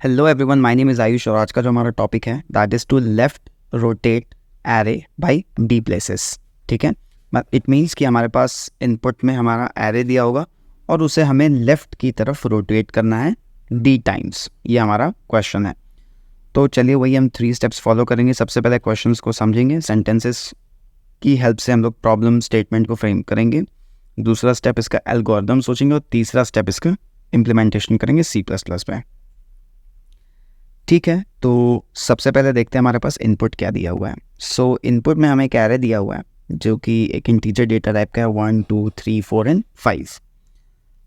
Hello everyone, my name is Ayush और आज का जो हमारा टॉपिक है that is to left rotate array by D places. ठीक है, इट मीन्स कि हमारे पास इनपुट में हमारा एरे दिया होगा और उसे हमें लेफ़्ट की तरफ रोटेट करना है डी टाइम्स। ये हमारा क्वेश्चन है। तो चलिए वही हम 3 स्टेप्स फॉलो करेंगे। सबसे पहले क्वेश्चंस को समझेंगे, सेंटेंसेस की हेल्प से हम लोग प्रॉब्लम स्टेटमेंट को फ्रेम करेंगे। दूसरा स्टेप इसका एल्गोरिथम सोचेंगे और तीसरा स्टेप इसका इम्प्लीमेंटेशन करेंगे C++ में। ठीक है, तो सबसे पहले देखते हैं हमारे पास इनपुट क्या दिया हुआ है। सो इनपुट में हमें एक एरे दिया हुआ है जो कि एक इंटीजर डेटा टाइप का है 1 2 3 4 एंड 5।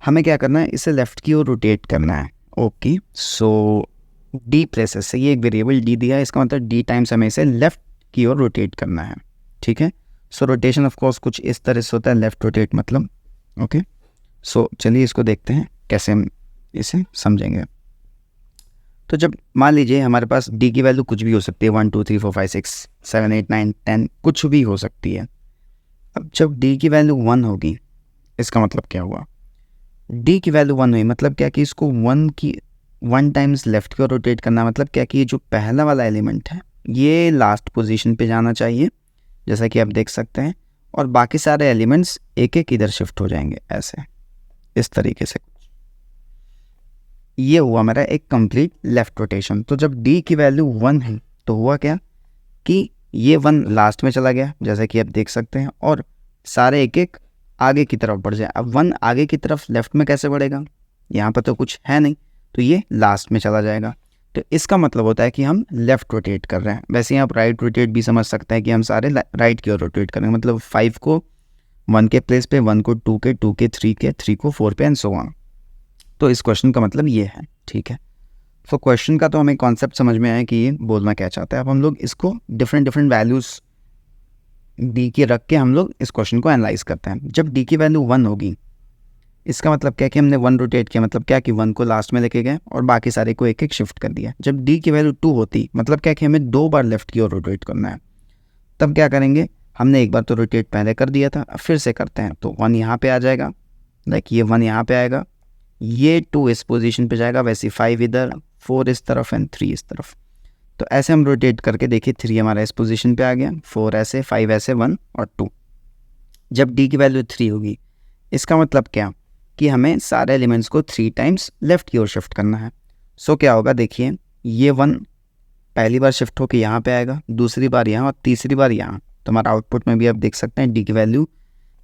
हमें क्या करना है, इसे लेफ्ट की ओर रोटेट करना है। ओके, सो डी प्लेसेस से ये एक वेरिएबल डी दिया है, इसका मतलब डी टाइम्स हमें इसे लेफ्ट की ओर रोटेट करना है। ठीक है, सो रोटेशन ऑफ कोर्स कुछ इस तरह से होता है, लेफ्ट रोटेट मतलब। ओके, सो चलिए इसको देखते हैं कैसे हम इसे समझेंगे। तो जब मान लीजिए हमारे पास डी की वैल्यू कुछ भी हो सकती है, 1 2 3 4 5 6 7 8 9 10 कुछ भी हो सकती है। अब जब डी की वैल्यू 1 होगी, इसका मतलब क्या हुआ, डी की वैल्यू 1 हुई मतलब क्या कि इसको 1 टाइम्स लेफ्ट की ओर रोटेट करना। मतलब क्या कि ये जो पहला वाला एलिमेंट है ये लास्ट पोजीशन पे जाना चाहिए, जैसा कि आप देख सकते हैं, और बाकी सारे एलिमेंट्स एक एक इधर शिफ्ट हो जाएंगे, ऐसे इस तरीके से। ये हुआ मेरा एक कंप्लीट लेफ्ट रोटेशन। तो जब डी की वैल्यू 1 है तो हुआ क्या कि ये 1 लास्ट में चला गया, जैसा कि आप देख सकते हैं, और सारे एक एक आगे की तरफ बढ़ जाए। अब 1 आगे की तरफ लेफ्ट में कैसे बढ़ेगा, यहाँ पर तो कुछ है नहीं, तो ये लास्ट में चला जाएगा। तो इसका मतलब होता है कि हम लेफ्ट रोटेट कर रहे हैं। वैसे ही आप राइट रोटेट भी समझ सकते हैं कि हम सारे राइट की ओर रोटेट करेंगे। मतलब 5 को 1 के प्लेस पे, 1 को 2 के, 2 के 3 के, 3 को 4 पे एंड सो ऑन। तो इस क्वेश्चन का मतलब ये है। ठीक है, तो क्वेश्चन का तो हमें कॉन्सेप्ट समझ में आया कि ये बोलना क्या चाहता है। अब हम लोग इसको डिफरेंट वैल्यूज़ डी की रख के हम लोग इस क्वेश्चन को एनालाइज करते हैं। जब डी की वैल्यू 1 होगी, इसका मतलब क्या कि हमने 1 रोटेट किया, मतलब क्या कि 1 को लास्ट में लेके गए और बाकी सारे को एक एक शिफ्ट कर दिया। जब डी की वैल्यू 2 होती, मतलब क्या कि हमें 2 बार लेफ्ट की ओर रोटेट करना है। तब क्या करेंगे, हमने एक बार तो रोटेट पहले कर दिया था, अब फिर से करते हैं। तो 1 यहाँ पे आ जाएगा, लाइक ये 1 यहाँ पे आएगा, ये 2 इस पोजीशन पे जाएगा, वैसे 5 इधर, 4 इस तरफ एंड 3 इस तरफ। तो ऐसे हम रोटेट करके देखिए, 3 हमारा इस पोजीशन पे आ गया, 4 ऐसे, 5 ऐसे, 1 और 2। जब डी की वैल्यू 3 होगी, इसका मतलब क्या कि हमें सारे एलिमेंट्स को 3 टाइम्स लेफ्ट की ओर शिफ्ट करना है। सो क्या होगा, देखिए ये 1 पहली बार शिफ्ट होकर यहाँ पे आएगा, दूसरी बार यहाँ और तीसरी बार यहाँ। तो हमारा आउटपुट में भी आप देख सकते हैं डी की वैल्यू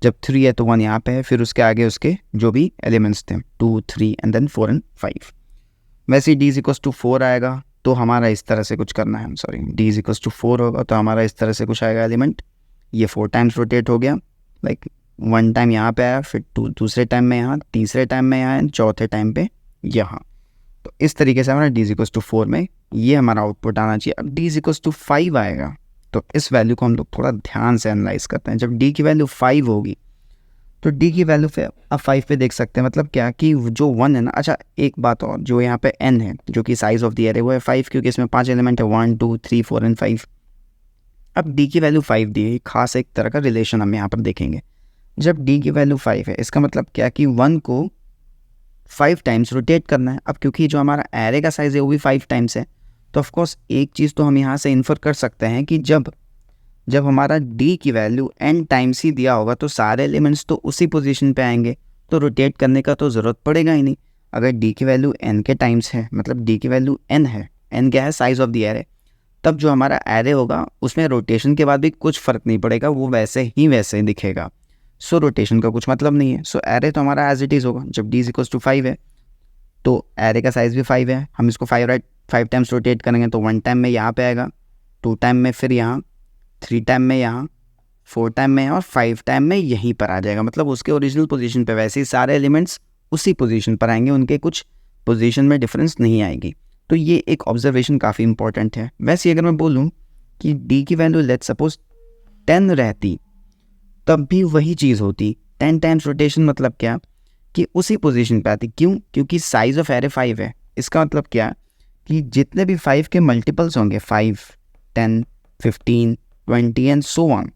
जब 3 है तो 1 यहाँ पे है, फिर उसके आगे उसके जो भी एलिमेंट्स थे 2 3 एंड देन 4 एंड 5। वैसे ही डी इज इक्वल्स टू 4 आएगा तो हमारा इस तरह से कुछ करना है, sorry D is equals to 4 होगा तो हमारा इस तरह से कुछ आएगा एलिमेंट। ये 4 टाइम्स रोटेट हो गया, लाइक 1 टाइम यहाँ पे आया, फिर दूसरे टाइम में यहाँ, तीसरे टाइम में यहाँ, चौथे टाइम पे यहाँ। तो इस तरीके से हमारा डी इज इक्वल्स टू 4 में ये हमारा आउटपुट आना चाहिए। अब डी इज इक्वल्स टू 5 आएगा तो इस वैल्यू को हम लोग थोड़ा ध्यान से एनालाइज करते हैं। जब डी की वैल्यू 5 होगी तो डी की वैल्यू पे आप 5 पे देख सकते हैं, मतलब क्या कि जो 1 है ना। अच्छा एक बात और, जो यहाँ पे n है जो कि साइज ऑफ द एरे वो है 5, क्योंकि इसमें 5 एलिमेंट है, 1 2 3 4 एंड 5। अब डी की वैल्यू 5 दी है, खास एक तरह का रिलेशन हम यहाँ पर देखेंगे। जब डी की वैल्यू 5 है, इसका मतलब क्या कि 1 को 5 टाइम्स रोटेट करना है। अब क्योंकि जो हमारा एरे का साइज है वो भी 5 टाइम्स है, तो ऑफकोर्स एक चीज़ तो हम यहाँ से इन्फर कर सकते हैं कि जब हमारा d की वैल्यू n टाइम्स ही दिया होगा तो सारे एलिमेंट्स तो उसी पोजीशन पे आएंगे, तो रोटेट करने का तो ज़रूरत पड़ेगा ही नहीं। अगर d की वैल्यू n के टाइम्स है, मतलब d की वैल्यू n है, n क्या है, साइज ऑफ द एरे, तब जो हमारा एरे होगा उसमें रोटेशन के बाद भी कुछ फ़र्क नहीं पड़ेगा, वो वैसे ही दिखेगा। सो रोटेशन का कुछ मतलब नहीं है। सो एरे तो हमारा एज इट इज़ होगा। जब d इज इक्वल्स टू 5 है तो एरे का साइज़ भी 5 है, हम इसको 5 टाइम्स रोटेट करेंगे तो 1 टाइम में यहाँ पे आएगा, 2 टाइम में फिर यहाँ, 3 टाइम में यहाँ, 4 टाइम में और 5 टाइम में यहीं पर आ जाएगा, मतलब उसके ओरिजिनल पोजीशन पे। वैसे ही सारे एलिमेंट्स उसी पोजीशन पर आएंगे, उनके कुछ पोजीशन में डिफरेंस नहीं आएगी। तो ये एक ऑब्जर्वेशन काफ़ी इंपॉर्टेंट है। वैसे अगर मैं बोलूँ कि डी की वैल्यू लेट्स सपोज 10 रहती, तब भी वही चीज़ होती। 10 टाइम्स रोटेशन मतलब क्या कि उसी पोजीशन पे आती। क्यों? क्योंकि साइज ऑफ एरे 5 है। इसका मतलब क्या कि जितने भी 5 के मल्टीपल्स होंगे, 5 10 15 20 एंड सो ऑन,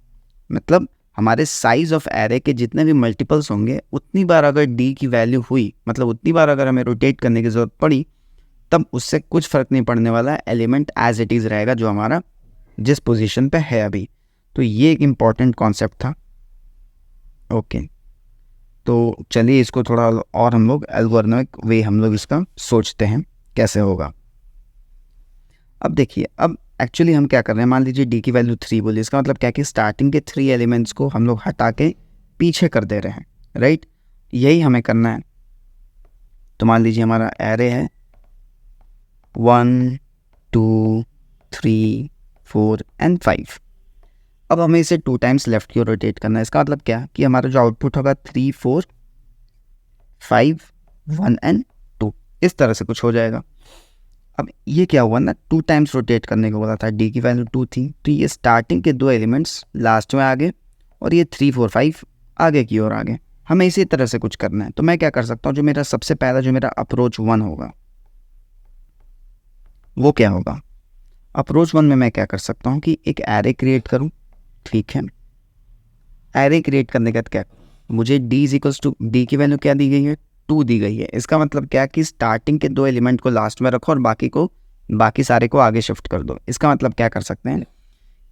मतलब हमारे साइज ऑफ एरे के जितने भी मल्टीपल्स होंगे, उतनी बार अगर डी की वैल्यू हुई, मतलब उतनी बार अगर हमें रोटेट करने की ज़रूरत पड़ी, तब उससे कुछ फ़र्क नहीं पड़ने वाला है, एलिमेंट एज इट इज़ रहेगा जो हमारा जिस पोजीशन पे है अभी। तो ये एक इम्पॉर्टेंट कॉन्सेप्ट था। ओके, तो चलिए इसको थोड़ा और हम लोग एल्गोरिथमिक वे हम लोग इसका सोचते हैं कैसे होगा। अब देखिए, अब एक्चुअली हम क्या कर रहे हैं, मान लीजिए डी की वैल्यू 3 बोली, इसका मतलब क्या कि स्टार्टिंग के 3 एलिमेंट्स को हम लोग हटा के पीछे कर दे रहे हैं, राइट। यही हमें करना है। तो मान लीजिए हमारा एरे है 1 2 3 4 एंड 5। अब हमें इसे 2 टाइम्स लेफ्ट की ओर रोटेट करना है। इसका मतलब क्या कि हमारा जो आउटपुट होगा 3 4 5 1 एंड 2, इस तरह से कुछ हो जाएगा। अब ये क्या हुआ ना, 2 टाइम्स रोटेट करने को बोला था, डी की वैल्यू 2 थी, तो ये स्टार्टिंग के 2 एलिमेंट्स लास्ट में आ गए और ये 3 4 5 आगे की ओर आ गए। हमें इसी तरह से कुछ करना है। तो मैं क्या कर सकता हूँ, जो मेरा सबसे पहला जो मेरा अप्रोच 1 होगा वो क्या होगा। अप्रोच 1 में मैं क्या कर सकता हूँ कि एक एरे क्रिएट करूँ, ठीक है। एरे क्रिएट करने के बाद क्या, मुझे d is equals to, D की वैल्यू क्या दी गई है, 2 दी गई है। इसका मतलब क्या कि स्टार्टिंग के 2 एलिमेंट को लास्ट में रखो और बाकी सारे को आगे शिफ्ट कर दो। इसका मतलब क्या कर सकते हैं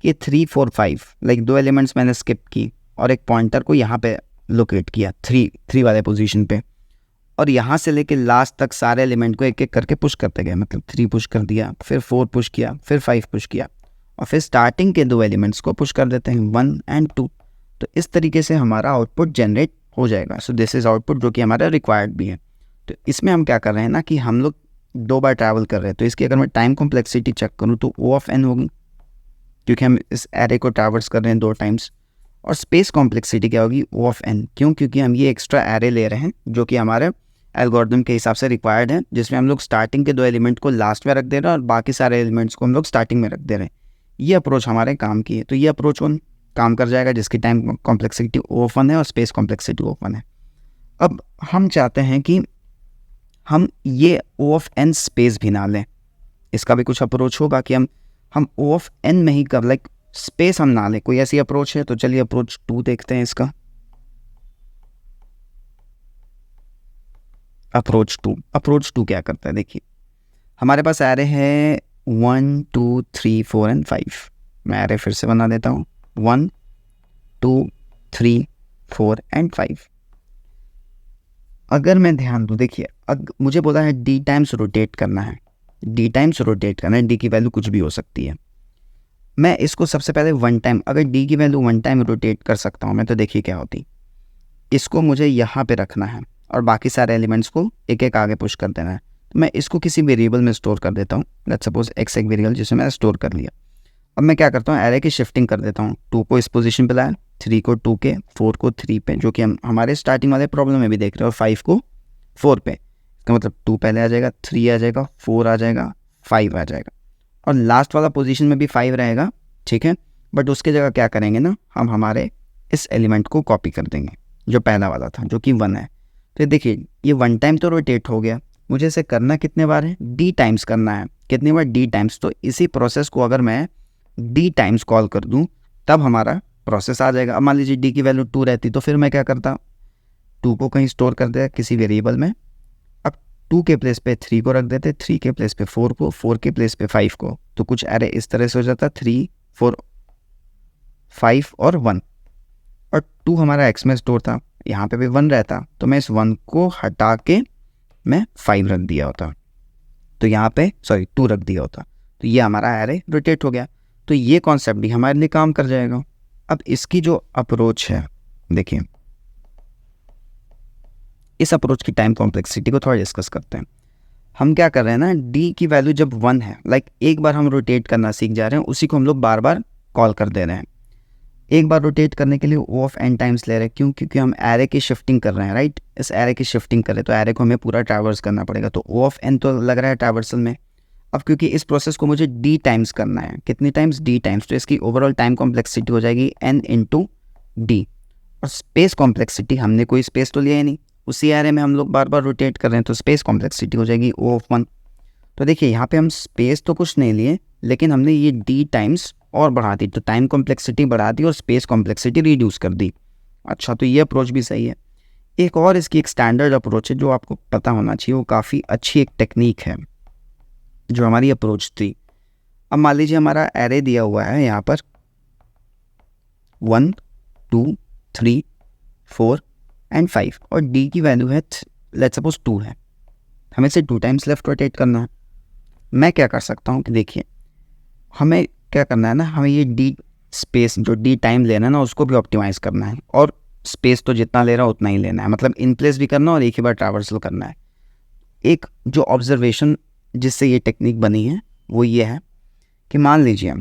कि 3 4 5 लाइक 2 एलिमेंट्स मैंने स्किप की और एक पॉइंटर को यहाँ पे लोकेट किया 3 वाले पोजीशन पे, और यहाँ से लेके लास्ट तक सारे एलिमेंट को एक एक करके पुश करते गए। मतलब 3 पुश कर दिया, फिर 4 पुश किया, फिर 5 पुश किया, और फिर स्टार्टिंग के 2 एलिमेंट्स को पुश कर देते हैं 1 एंड 2। तो इस तरीके से हमारा आउटपुट जनरेट हो जाएगा। सो दिस इज़ आउटपुट जो कि हमारा रिक्वायर्ड भी है। तो इसमें हम क्या कर रहे हैं ना कि हम लोग 2 बार ट्रैवल कर रहे हैं। तो इसकी अगर मैं टाइम कॉम्प्लेक्सिटी चेक करूँ तो O ऑफ n होगी, क्योंकि हम इस एरे को ट्रैवर्स कर रहे हैं 2 टाइम्स। और स्पेस कॉम्प्लेक्सिटी क्या होगी, O ऑफ n, क्यों, क्योंकि हम ये एक्स्ट्रा एरे ले रहे हैं जो कि हमारे एल्गोरिथम के हिसाब से रिक्वायर्ड है, जिसमें हम लोग स्टार्टिंग के 2 एलिमेंट को लास्ट में रख दे रहे हैं और बाकी सारे एलिमेंट्स को हम लोग स्टार्टिंग में रख दे रहे हैं। ये अप्रोच हमारे काम की है। तो ये अप्रोच 1 काम कर जाएगा, जिसकी time complexity O of n है और space complexity O of n है। अब हम चाहते हैं कि हम ये O ऑफ n स्पेस भी ना लें। इसका भी कुछ अप्रोच होगा कि हम O ऑफ n में ही कर, लाइक स्पेस हम ना लें। कोई ऐसी अप्रोच है? तो चलिए अप्रोच 2 देखते हैं इसका। अप्रोच 2 क्या करता है, देखिए हमारे पास एरे है 1 2 3 4 एंड 5। मैं एरे फिर से बना देता हूँ, 1 2 3 4 एंड 5। अगर मैं ध्यान दूँ, देखिए मुझे बोला है d टाइम्स रोटेट करना है, d की वैल्यू कुछ भी हो सकती है। मैं इसको सबसे पहले 1 टाइम, अगर d की वैल्यू 1 टाइम रोटेट कर सकता हूँ मैं, तो देखिए क्या होती। इसको मुझे यहाँ पे रखना है और बाकी सारे एलिमेंट्स को एक एक आगे पुश कर देना है। तो मैं इसको किसी वेरिएबल में स्टोर कर देता हूँ, लेट्स सपोज x एक वेरिएबल जिसे मैं स्टोर कर लिया। अब मैं क्या करता हूँ, एरे की शिफ्टिंग कर देता हूँ। 2 को इस पोजीशन पे लाया, 3 को 2 के, 4 को 3 पे, जो कि हम हमारे स्टार्टिंग वाले प्रॉब्लम में भी देख रहे हैं, और 5 को 4 पे। इसका मतलब 2 पहले आ जाएगा, 3 आ जाएगा, 4 आ जाएगा, 5 आ जाएगा, और लास्ट वाला पोजीशन में भी 5 रहेगा, ठीक है। बट उसकी जगह क्या करेंगे ना, हम हमारे इस एलिमेंट को कॉपी कर देंगे जो पहला वाला था, जो कि 1 है। तो देखिए ये 1 टाइम तो रोटेट हो गया। मुझे इसे करना कितने बार है, d टाइम्स करना है। कितनी बार, d टाइम्स। तो इसी प्रोसेस को अगर मैं d टाइम्स कॉल कर दूं तब हमारा प्रोसेस आ जाएगा। अब मान लीजिए d की वैल्यू 2 रहती, तो फिर मैं क्या करता, 2 को कहीं स्टोर कर दिया किसी वेरिएबल में। अब 2 के प्लेस पे 3 को रख देते, 3 के प्लेस पे 4 को, 4 के प्लेस पे 5 को। तो कुछ एरे इस तरह से हो जाता, 3 4 5 और 1। और 2 हमारा x में स्टोर था, यहाँ पे भी 1 रहता, तो मैं इस 1 को हटा के मैं 5 रख दिया होता, तो यहाँ पे 2 रख दिया होता। तो ये हमारा एरे रोटेट हो गया। तो ये कॉन्सेप्ट भी हमारे लिए काम कर जाएगा। अब इसकी जो अप्रोच है, देखिए इस अप्रोच की टाइम कॉम्प्लेक्सिटी को थोड़ा डिस्कस करते हैं। हम क्या कर रहे हैं ना, d की वैल्यू जब 1 है, लाइक एक बार हम रोटेट करना सीख जा रहे हैं, उसी को हम लोग बार बार कॉल कर दे रहे हैं। एक बार रोटेट करने के लिए O ऑफ n टाइम्स ले रहे हैं, क्यों, क्योंकि हम एरे की शिफ्टिंग कर रहे हैं, राइट। इस एरे की शिफ्टिंग करें तो एरे को हमें पूरा ट्रैवर्स करना पड़ेगा, तो O ऑफ n तो लग रहा है ट्रैवर्सल में। अब क्योंकि इस प्रोसेस को मुझे d टाइम्स करना है, कितनी टाइम्स, d टाइम्स, तो इसकी ओवरऑल टाइम कॉम्प्लेक्सिटी हो जाएगी n इंटू d। और स्पेस कॉम्प्लेक्सिटी, हमने कोई स्पेस तो लिया ही नहीं, उसी एरे में हम लोग बार बार रोटेट कर रहे हैं, तो स्पेस कॉम्प्लेक्सिटी हो जाएगी O ऑफ 1। तो देखिए यहाँ पे हम स्पेस तो कुछ नहीं लिए, लेकिन हमने ये d टाइम्स और बढ़ा दी, तो टाइम कॉम्प्लेक्सिटी बढ़ा दी और स्पेस कॉम्प्लेक्सिटी रिड्यूस कर दी। अच्छा, तो ये अप्रोच भी सही है। एक और इसकी एक स्टैंडर्ड अप्रोच है जो आपको पता होना चाहिए, वो काफ़ी अच्छी एक टेक्निक है। जो हमारी अप्रोच थी। अब मान लीजिए हमारा एरे दिया हुआ है यहाँ पर 1 2 3 4 एंड 5 और डी की वैल्यू है लेट्स सपोज 2 है, हमें इसे 2 टाइम्स लेफ्ट रोटेट करना है। मैं क्या कर सकता हूँ कि देखिए हमें क्या करना है ना, हमें ये डी स्पेस जो डी टाइम लेना है ना उसको भी ऑप्टिमाइज़ करना है, और स्पेस तो जितना ले रहा है उतना ही लेना है, मतलब इन प्लेस भी करना और एक ही बार ट्रैवर्सल करना है। एक जो ऑब्जर्वेशन जिससे ये टेक्निक बनी है वो ये है कि मान लीजिए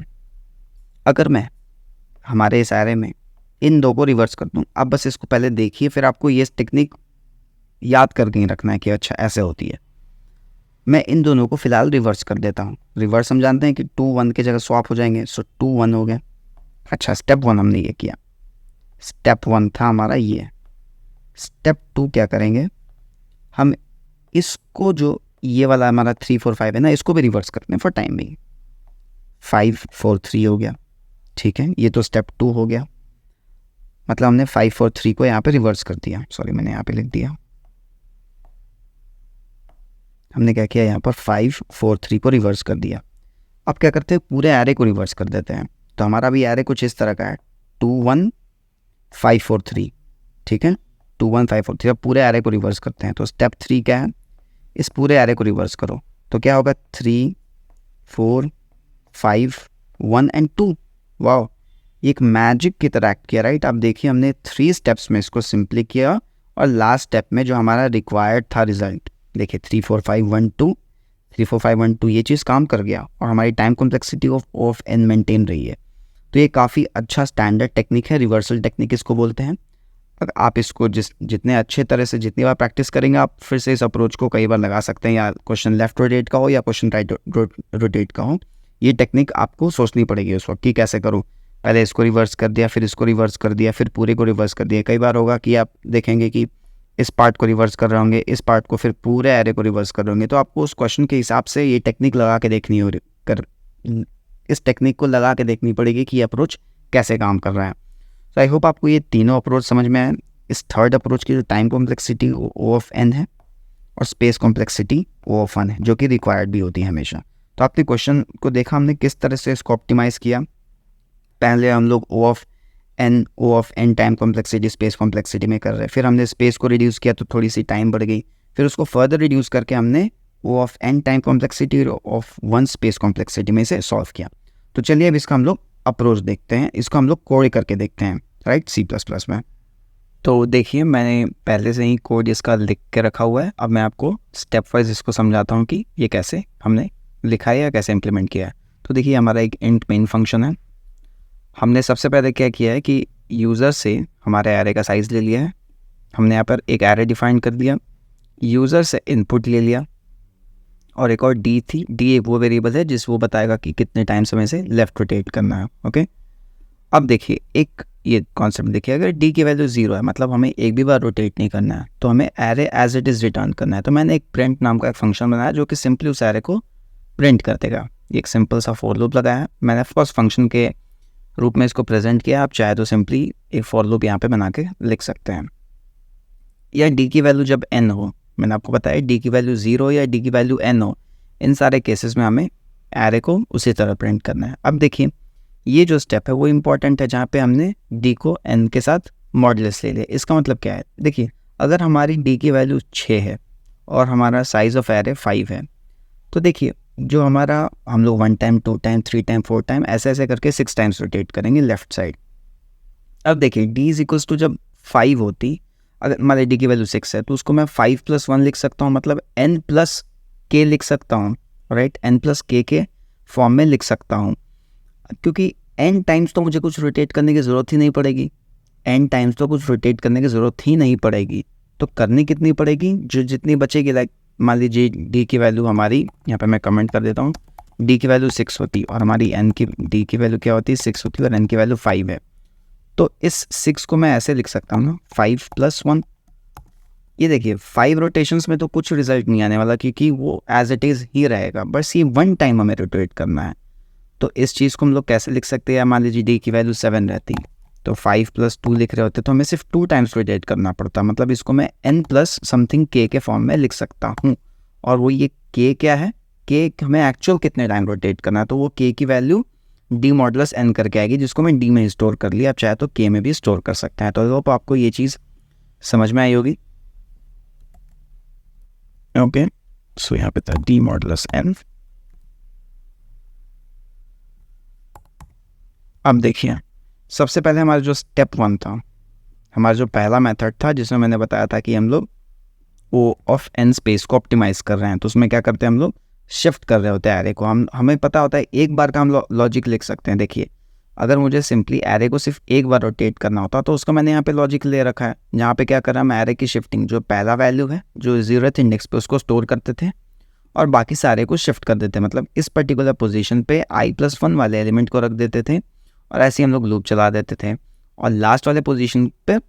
अगर मैं हमारे इस एरे में इन दो को रिवर्स कर दूँ, आप बस इसको पहले देखिए फिर आपको ये टेक्निक याद करके ही रखना है कि अच्छा ऐसे होती है। मैं इन दोनों को फिलहाल रिवर्स कर देता हूँ। रिवर्स हम जानते हैं कि 2 1 की जगह स्वैप हो जाएंगे, सो 2 1 हो गया। अच्छा स्टेप 1 हमने ये किया, स्टेप 1 था हमारा ये। स्टेप 2 क्या करेंगे, हम इसको जो ये वाला हमारा 3 4 5 है ना इसको भी रिवर्स करते हैं फॉर टाइम बिंग। 5 4 3 हो गया, ठीक है, ये तो स्टेप 2 हो गया, मतलब हमने 5 4 3 को यहाँ पे रिवर्स कर दिया। सॉरी मैंने यहाँ पे लिख दिया, हमने क्या किया यहाँ पर 5 4 3 को रिवर्स कर दिया। अब क्या करते हैं पूरे एरे को रिवर्स कर देते हैं, तो हमारा भी एरे कुछ इस तरह का है 2 1 5 4 3, ठीक है 2 1 5 4 3। अब पूरे एरे को रिवर्स करते हैं, तो स्टेप 3 क्या है, इस पूरे एरे को रिवर्स करो, तो क्या होगा 3 4 5 1 एंड 2। वाह, ये एक मैजिक की तरह एक्ट किया, राइट। आप देखिए हमने 3 स्टेप्स में इसको सिंपली किया और लास्ट स्टेप में जो हमारा रिक्वायर्ड था रिजल्ट, देखिए 3 4 5 1 2 3 4 5 1 2 ये चीज़ काम कर गया और हमारी time complexity of N maintain रही है। तो ये काफ़ी अच्छा स्टैंडर्ड टेक्निक है, रिवर्सल टेक्निक इसको बोलते हैं। अगर आप इसको जितने अच्छे तरह से जितनी बार प्रैक्टिस करेंगे आप फिर से इस अप्रोच को कई बार लगा सकते हैं, या क्वेश्चन लेफ्ट रोटेट का हो या क्वेश्चन राइट रोटेट का हो। ये टेक्निक आपको सोचनी पड़ेगी उस वक्त कि कैसे करूँ, पहले इसको रिवर्स कर दिया फिर इसको रिवर्स कर दिया फिर पूरे को रिवर्स कर दिया। कई बार होगा कि आप देखेंगे कि इस पार्ट को रिवर्स कर रहे होंगे, इस पार्ट को, फिर पूरे एरे को रिवर्स कर रहे होंगे, तो आपको उस क्वेश्चन के हिसाब से ये टेक्निक लगा के देखनी हो इस टेक्निक को लगा के देखनी पड़ेगी कि ये अप्रोच कैसे काम कर रहा है। तो आई होप आपको ये तीनों अप्रोच समझ में आए। इस थर्ड अप्रोच की जो time complexity O of n है और स्पेस कॉम्प्लेक्सिटी O ऑफ 1 है, जो कि रिक्वायर्ड भी होती है हमेशा। तो आपने क्वेश्चन को देखा हमने किस तरह से इसको ऑप्टिमाइज़ किया। पहले हम लोग O of n time complexity space complexity में कर रहे हैं, फिर हमने स्पेस को रिड्यूस किया तो थोड़ी सी टाइम बढ़ गई, फिर उसको फर्दर रिड्यूस करके हमने O of n time complexity और ऑफ 1 स्पेस कॉम्प्लेक्सिटी में से सॉल्व किया। तो चलिए अब इसका हम लोग अप्रोच देखते हैं, इसको हम लोग कोड करके देखते हैं, राइट, C++ में। तो देखिए मैंने पहले से ही कोड इसका लिख के रखा हुआ है। अब मैं आपको स्टेप वाइज इसको समझाता हूँ कि ये कैसे हमने लिखा है या कैसे इम्प्लीमेंट किया है। तो देखिए हमारा एक इंट मेन फंक्शन है। हमने सबसे पहले क्या किया है कि यूज़र से हमारे एरे का साइज़ ले लिया है, हमने यहाँ पर एक एरे डिफाइन कर दिया, यूज़र से इनपुट ले लिया, और एक और डी थी, डी एक वो वेरिएबल है जिस वो बताएगा कि कितने टाइम्स हमें से लेफ्ट रोटेट करना है। ओके, अब देखिए एक ये कॉन्सेप्ट देखिए, अगर डी की वैल्यू 0 है मतलब हमें एक भी बार रोटेट नहीं करना है, तो हमें array as it is return करना है। तो मैंने एक प्रिंट नाम का एक फंक्शन बनाया जो कि सिंपली उस एरे को प्रिंट कर देगा। एक सिंपल सा फॉर लूप लगाया है मैंने, ऑफकोर्स फंक्शन के रूप में इसको प्रेजेंट किया, आप चाहे तो सिंपली एक फॉर लूप यहाँ पे बना के लिख सकते हैं। या डी की वैल्यू जब n हो, मैंने आपको बताया डी की वैल्यू 0 या डी की वैल्यू n हो, इन सारे केसेस में हमें एरे को उसी तरह प्रिंट करना है। अब देखिए ये जो स्टेप है वो इम्पॉर्टेंट है जहाँ पे हमने डी को n के साथ मॉडुलस ले लिया। इसका मतलब क्या है, देखिए अगर हमारी डी की वैल्यू 6 है और हमारा साइज़ ऑफ एरे 5 है, तो देखिए जो हमारा हम लोग 1 टाइम 2 टाइम 3 टाइम 4 टाइम ऐसे ऐसे करके 6 टाइम्स रोटेट करेंगे लेफ्ट साइड। अब देखिए डी इज इक्वल्स टू जब 5 होती, अगर हमारे डी की वैल्यू 6 है तो उसको मैं 5 + 1 लिख सकता हूँ, मतलब n + k लिख सकता हूँ, राइट, n + k के फॉर्म में लिख सकता हूँ, क्योंकि n टाइम्स तो मुझे कुछ रोटेट करने की ज़रूरत ही नहीं पड़ेगी, n टाइम्स तो कुछ रोटेट करने की ज़रूरत ही नहीं पड़ेगी। तो करनी कितनी पड़ेगी, जो जितनी बचेगी, लाइक मान लीजिए डी की वैल्यू हमारी यहाँ पे मैं कमेंट कर देता हूँ, डी की वैल्यू 6 होती और हमारी n की डी की वैल्यू क्या होती है 6 होती है और n की वैल्यू 5 है, तो इस 6 को मैं ऐसे लिख सकता हूँ ना 5 + 1। ये देखिए 5 रोटेशंस में तो कुछ रिजल्ट नहीं आने वाला क्योंकि वो एज इट इज़ ही रहेगा, बस ये 1 टाइम हमें रोटेट करना है। तो इस चीज़ को हम लोग कैसे लिख सकते हैं, मान लीजिए डी की वैल्यू 7 रहती तो 5 + 2 लिख रहे होते तो हमें सिर्फ 2 टाइम्स रोटेट करना पड़ता, मतलब इसको मैं n + समथिंग k के फॉर्म में लिख सकता हूँ। और वो ये k क्या है, के हमें एक्चुअल कितने टाइम रोटेट करना है, तो वो के की वैल्यू डी मॉडुलस एन करके आएगी, जिसको मैं डी में स्टोर कर लिया, आप चाहे तो के में भी स्टोर कर सकते हैं। तो आई होप आपको ये चीज़ समझ में आई होगी। ओके, सो यहाँ पे था डी मॉडुलस एन। अब देखिए, सबसे पहले हमारा जो स्टेप 1 था, हमारा जो पहला मेथड था जिसमें मैंने बताया था कि हम लोग ओ ऑफ एन स्पेस को ऑप्टिमाइज़ कर रहे हैं, तो उसमें क्या करते हैं हम लोग शिफ्ट कर रहे होते हैं एरे को। हमें पता होता है एक बार का हम लॉजिक लिख सकते हैं। देखिए, अगर मुझे सिंपली एरे को सिर्फ एक बार रोटेट करना होता तो उसका मैंने यहाँ पे लॉजिक ले रखा है। यहाँ पे क्या कर रहा है, मैं एरे की शिफ्टिंग, जो पहला वैल्यू है जो 0th इंडेक्स पे उसको स्टोर करते थे और बाकी सारे को शिफ्ट कर देते, मतलब इस पर्टिकुलर पोजीशन पे i+1 वाले एलिमेंट को रख देते थे और ऐसे ही हम लोग लूप चला देते थे, और लास्ट वाले पोजीशन पे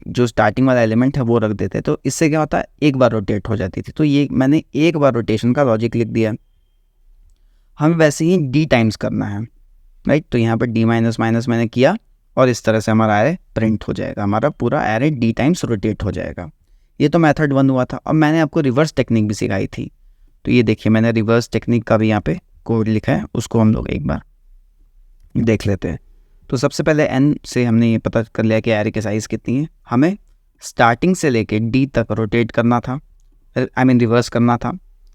जो स्टार्टिंग वाला एलिमेंट है वो रख देते। तो इससे क्या होता है, एक बार रोटेट हो जाती थी। तो ये मैंने एक बार रोटेशन का लॉजिक लिख दिया। हमें वैसे ही डी टाइम्स करना है, राइट। तो यहाँ पर डी माइनस माइनस मैंने किया और इस तरह से हमारा एरे प्रिंट हो जाएगा, हमारा पूरा एरे डी टाइम्स रोटेट हो जाएगा। ये तो मेथड 1 हुआ था। अब मैंने आपको रिवर्स टेक्निक भी सिखाई थी, तो ये देखिए मैंने रिवर्स टेक्निक का भी यहाँ पे कोड लिखा है, उसको हम लोग एक बार देख लेते हैं। तो सबसे पहले n से हमने ये पता कर लिया कि एरे की साइज़ कितनी है। हमें स्टार्टिंग से लेके d तक रोटेट करना था, रिवर्स करना था,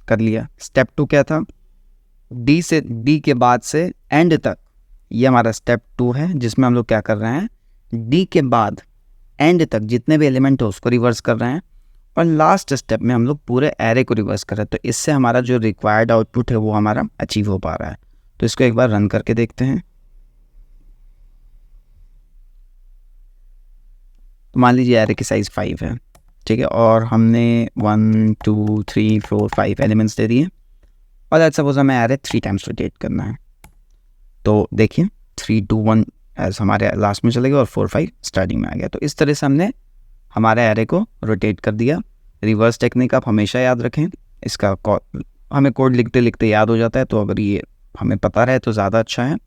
कर लिया। स्टेप 2 क्या था, d के बाद से एंड तक, ये हमारा स्टेप 2 है जिसमें हम लोग क्या कर रहे हैं, d के बाद एंड तक जितने भी एलिमेंट हो उसको रिवर्स कर रहे हैं, और लास्ट स्टेप में हम लोग पूरे एरे को रिवर्स कर रहे हैं। तो इससे हमारा जो रिक्वायर्ड आउटपुट है वो हमारा अचीव हो पा रहा है। तो इसको एक बार रन करके देखते हैं। मान लीजिए एरे की साइज़ 5 है, ठीक है, और हमने 1 2 3 4 5 एलिमेंट्स दे दिए, और लेट्स सपोज हमें एरे 3 टाइम्स रोटेट करना है। तो देखिए 3 2 1 एज हमारे लास्ट में चलेगा और 4 5 स्टार्टिंग में आ गया। तो इस तरह से हमने हमारे एरे को रोटेट कर दिया। रिवर्स टेक्निक आप हमेशा याद रखें, इसका हमें कोड लिखते लिखते याद हो जाता है, तो अगर ये हमें पता रहे तो ज़्यादा अच्छा है,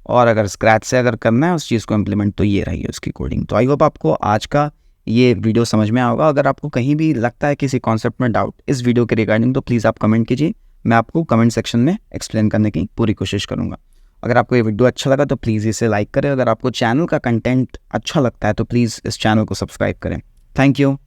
और अगर स्क्रैच से अगर करना है उस चीज़ को इम्प्लीमेंट तो ये रही है उसकी कोडिंग। तो आई होप आपको आज का ये वीडियो समझ में आया होगा। अगर आपको कहीं भी लगता है किसी कॉन्सेप्ट में डाउट इस वीडियो के रिगार्डिंग, तो प्लीज़ आप कमेंट कीजिए, मैं आपको कमेंट सेक्शन में एक्सप्लेन करने की पूरी कोशिश करूँगा। अगर आपको ये वीडियो अच्छा लगा तो प्लीज़ इसे लाइक करें। अगर आपको चैनल का कंटेंट अच्छा लगता है तो प्लीज़ इस चैनल को सब्सक्राइब करें। Thank you.